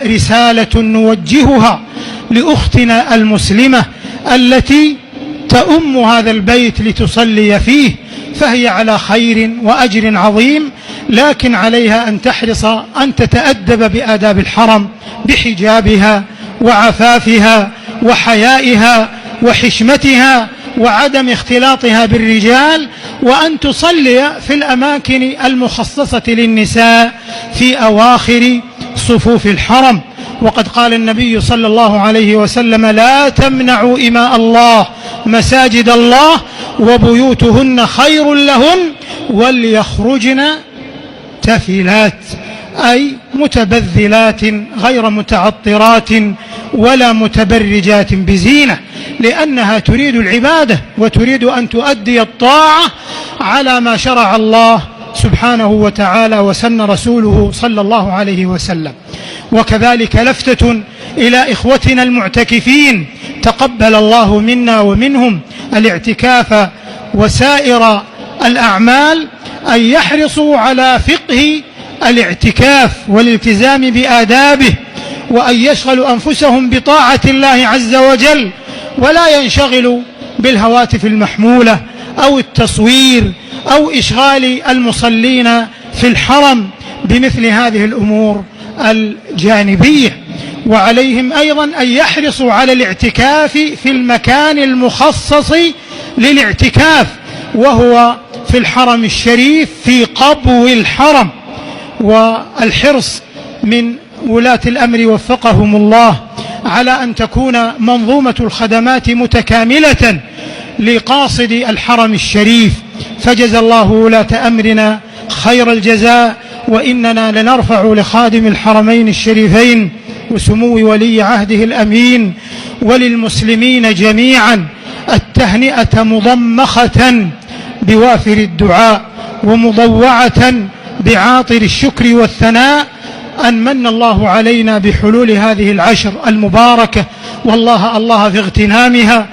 رسالة نوجهها لأختنا المسلمة التي تؤم هذا البيت لتصلي فيه، فهي على خير وأجر عظيم، لكن عليها أن تحرص أن تتأدب بآداب الحرم بحجابها وعفافها وحيائها وحشمتها وعدم اختلاطها بالرجال، وأن تصلي في الأماكن المخصصة للنساء في أواخر صفوف الحرم. وقد قال النبي صلى الله عليه وسلم: لا تمنعوا إماء الله مساجد الله وبيوتهن خير لهن وليخرجن تفلات، أي متبذلات غير متعطرات ولا متبرجات بزينة، لأنها تريد العبادة وتريد أن تؤدي الطاعة على ما شرع الله سبحانه وتعالى وسن رسوله صلى الله عليه وسلم. وكذلك لفتة إلى إخوتنا المعتكفين، تقبل الله منا ومنهم الاعتكاف وسائر الأعمال، أن يحرصوا على فقه الاعتكاف والالتزام بآدابه، وأن يشغلوا أنفسهم بطاعة الله عز وجل، ولا ينشغلوا بالهواتف المحمولة أو التصوير أو إشغال المصلين في الحرم بمثل هذه الأمور الجانبية. وعليهم أيضا أن يحرصوا على الاعتكاف في المكان المخصص للاعتكاف، وهو في الحرم الشريف في قبو الحرم. والحرص من ولاة الأمر وفقهم الله على أن تكون منظومة الخدمات متكاملة لقاصد الحرم الشريف، فجزى الله ولاة أمرنا خير الجزاء، وإننا لنرفع لخادم الحرمين الشريفين وسمو ولي عهده الأمين وللمسلمين جميعا التهنئة مضمخة بوافر الدعاء ومضوعة بعاطر الشكر والثناء أن من الله علينا بحلول هذه العشر المباركة، والله الله في اغتنامها،